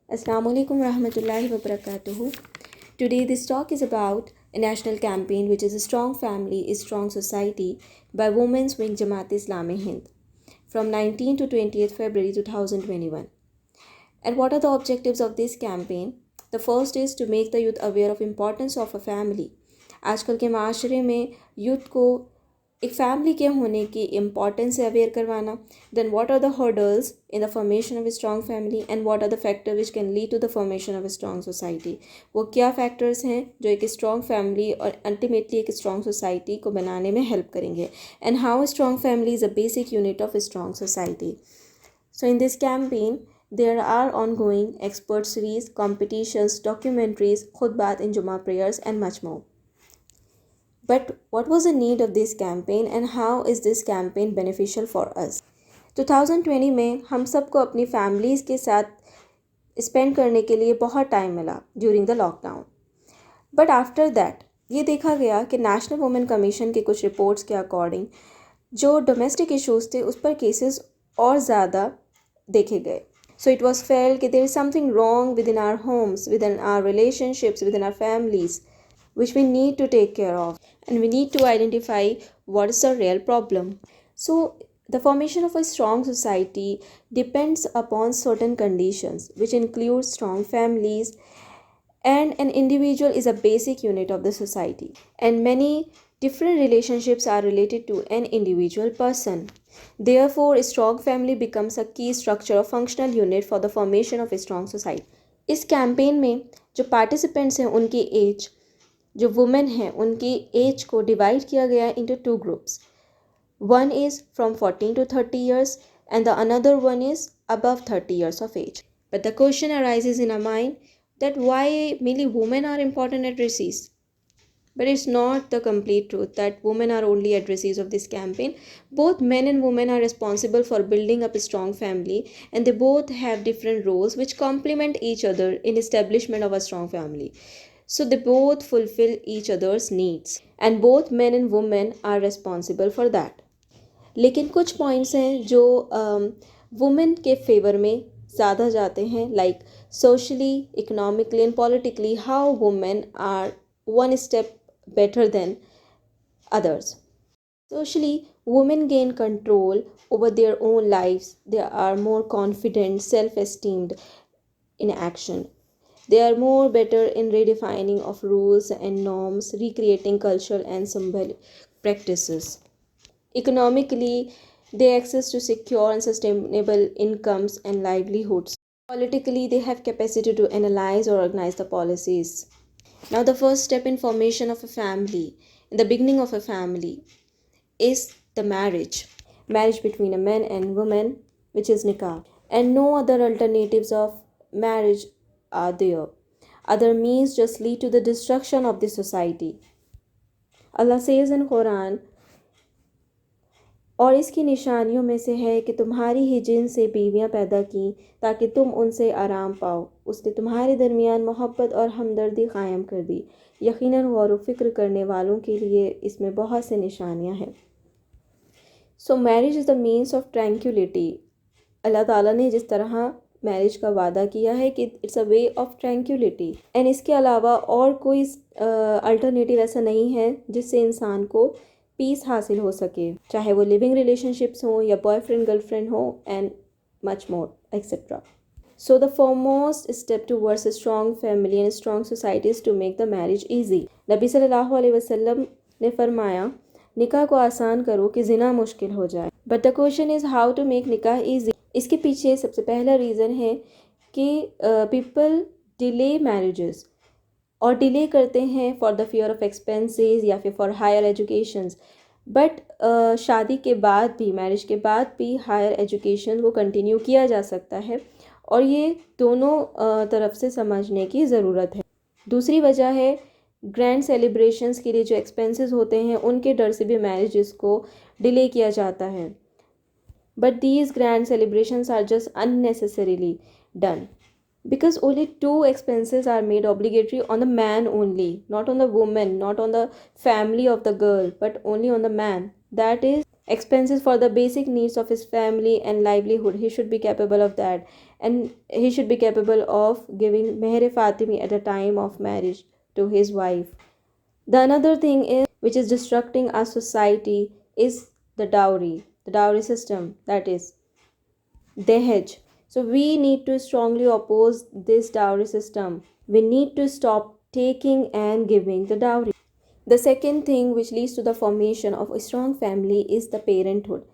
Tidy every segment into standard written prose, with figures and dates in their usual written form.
Assalamu alaikum warahmatullahi wabarakatuh. Today this talk is about a national campaign which is a strong family is strong society by Women's Wing Jamaat Islami Hind from 19 to 20th February 2021. And what are the objectives of this campaign? The first is to make the youth aware of importance of a family. आजकल के माशरे में youth को एक family के होने की importance से अवेयर करवाना. Then what are the hurdles in the formation of a strong family and what are the factor which can lead to the formation of a strong society. वो क्या factors हैं जो एक स्ट्रॉन्ग फैमिली और ultimately एक strong society को बनाने में हेल्प करेंगे. And how a strong family is a basic unit of a strong society. So in this campaign, there are ongoing expert series, competitions, documentaries, khutbat in Jummah prayers and much more. But what was the need of this campaign and how is this campaign beneficial for us? 2020 में हम सबको अपनी families के साथ spend करने के लिए बहुत टाइम मिला during the lockdown. But after that ये देखा गया कि नेशनल वुमेन कमीशन के कुछ रिपोर्ट्स के अकॉर्डिंग जो डोमेस्टिक इश्यूज़ थे उस पर केसेस और ज़्यादा देखे गए. सो इट वॉज फेल्ड कि there is something wrong within our homes, within our relationships, within our families which we need to take care of, and we need to identify what is the real problem. So the formation of a strong society depends upon certain conditions which include strong families, and an individual is a basic unit of the society, and many different relationships are related to an individual person. Therefore a strong family becomes a key structure or functional unit for the formation of a strong society. इस campaign में जो participants हैं उनकी as, जो women हैं उनकी as को divide किया गया है into two groups. One is from 14 to 30 years and the another one is above 30 years of age. But the question arises in our mind that why mainly women are important addressees. But it's not the complete truth that women are only addressees of this campaign. Both men and women are responsible for building up a strong family, and they both have different roles which complement each other in establishment of a strong family. So they both fulfill each other's needs and both men and women are responsible for that. लेकिन कुछ points हैं जो women के favour में ज़्यादा जाते हैं, like socially, economically and politically how women are one step better than others. Socially, women gain control over their own lives. They are more confident, self-esteemed in action. They are more better in redefining of rules and norms, recreating cultural and symbolic practices. Economically, they access to secure and sustainable incomes and livelihoods. Politically, they have capacity to analyze or organize the policies. Now, the first step in formation of a family, in the beginning of a family, is the marriage. Marriage between a man and woman, which is nikah. And no other alternatives of marriage are there. Other means just lead to the destruction of the society. Allah says in Quran, और इसकी निशानियों में से है कि तुम्हारी ही जिन से बीवियां पैदा की ताकि तुम उनसे आराम पाओ. उसने तुम्हारे दरमियान मोहब्बत और हमदर्दी क़ायम कर दी. यकीनन गौर व फिक्र करने वालों के लिए इसमें बहुत से निशानियां हैं. So marriage is the means of tranquility. Allah ताला ने जिस तरह मैरिज का वादा किया है कि it's a way of tranquillity, and इसके अलावा और कोई अल्टरनेटिव ऐसा नहीं है जिससे इंसान को पीस हासिल हो सके, चाहे वो लिविंग रिलेशनशिप्स हों या बॉयफ्रेंड गर्लफ्रेंड हो, and much more etcetera. So the foremost step towards a strong family and strong societies to make the marriage easy. नबी सल्लल्लाहु अलैहि वसल्लम ने फरमाया, निकाह को आसान करो कि जिना मुश्किल हो जाए. But the question is how to make निकाह ईजी. इसके पीछे सबसे पहला रीज़न है कि पीपल डिले मैरिजेस, और डिले करते हैं for the fear of expenses या फिर फॉर हायर एजुकेशंस. बट शादी के बाद भी, मैरिज के बाद भी हायर एजुकेशन को कंटिन्यू किया जा सकता है, और ये दोनों तरफ से समझने की ज़रूरत है. दूसरी वजह है ग्रैंड सेलिब्रेशंस के लिए जो एक्सपेंसेस होते हैं उनके डर से भी मैरिजेस को डिले किया जाता है. But these grand celebrations are just unnecessarily done. Because only two expenses are made obligatory on the man only, not on the woman, not on the family of the girl, but only on the man. That is expenses for the basic needs of his family and livelihood. He should be capable of that, and he should be capable of giving meher fatimi at the time of marriage to his wife. The another thing is which is destructing our society is the dowry system, that is dehej. So we need to strongly oppose this dowry system. We need to stop taking and giving the dowry. The second thing which leads to the formation of a strong family is the parenthood.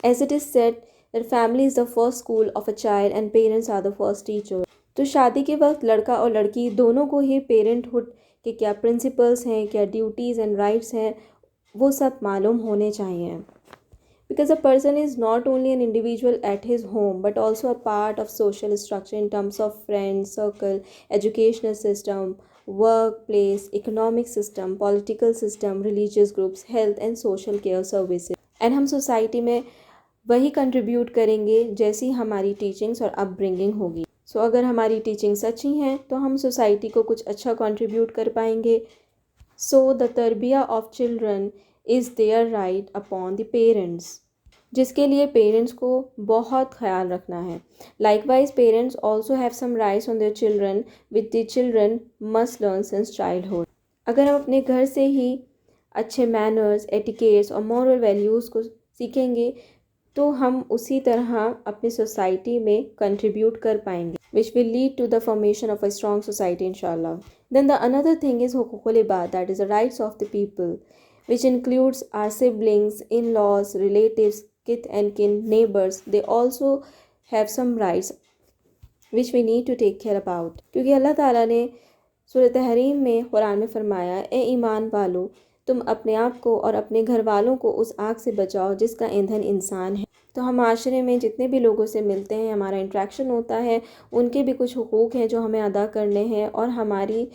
As it is said that family is the first school of a child and parents are the first teacher. तो शादी के वक्त लड़का और लड़की दोनों को ही parenthood के क्या प्रिंसिपल्स हैं, क्या ड्यूटीज़ एंड राइट्स हैं, वो सब मालूम होने चाहिए. Because a person is not only an individual at his home but also a part of social structure in terms of friends circle, educational system, workplace, economic system, political system, religious groups, health and social care services. And हम society में वही contribute करेंगे जैसी हमारी teachings और upbringing होगी. सो अगर हमारी टीचिंग्स अच्छी हैं तो हम सोसाइटी को कुछ अच्छा कंट्रीब्यूट कर पाएंगे. सो द तरबिया of children is their right upon the parents, जिसके लिए पेरेंट्स को बहुत ख्याल रखना है. Likewise parents also have some rights on their children with the children must learn since childhood. अगर हम अपने घर से ही अच्छे मैनर्स, एटिकेट्स और मॉरल वैल्यूज़ को सीखेंगे तो हम उसी तरह अपनी सोसाइटी में कंट्रीब्यूट कर पाएंगे, which will lead to the formation of a strong society इंशाल्लाह. Then the another thing is हुकूकुल इबाद, that is the rights of the people, which includes our siblings, in-laws, relatives, kith and kin, neighbors. They also have some rights which we need to take care about. क्योंकि अल्लाह ताला ने सूरह तहरीम में कुरान में फरमाया, ए ईमान वालो तुम अपने आप को और अपने घर वालों को उस आग से बचाओ जिसका ईंधन इंसान है. तो हम माशरे में जितने भी लोगों से मिलते हैं, हमारा इंट्रैक्शन होता है, उनके भी कुछ हुकूक हैं जो हमें अदा करने हैं और हमारी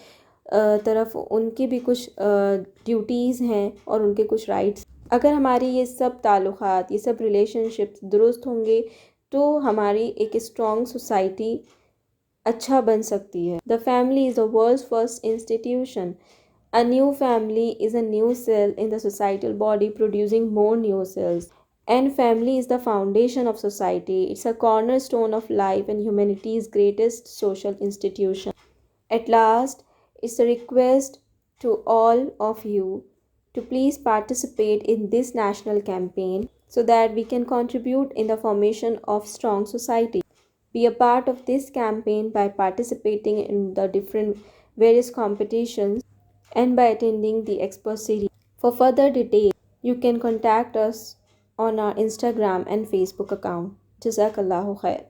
तरफ उनकी भी कुछ ड्यूटीज़ हैं और उनके कुछ राइट्स. अगर हमारी ये सब ताल्लुक़ात, ये सब रिलेशनशिप्स दुरुस्त होंगे तो हमारी एक स्ट्रॉन्ग सोसाइटी अच्छा बन सकती है. The family is the world's first institution. A new family is a new cell in the societal body producing more new cells. And family is the foundation of society. It's a cornerstone of life and humanity's greatest social institution. At last, it's a request to all of you to please participate in this national campaign so that we can contribute in the formation of strong society. Be a part of this campaign by participating in the different various competitions and by attending the expert series. For further details, you can contact us on our Instagram and Facebook account. Jazakallahu khair.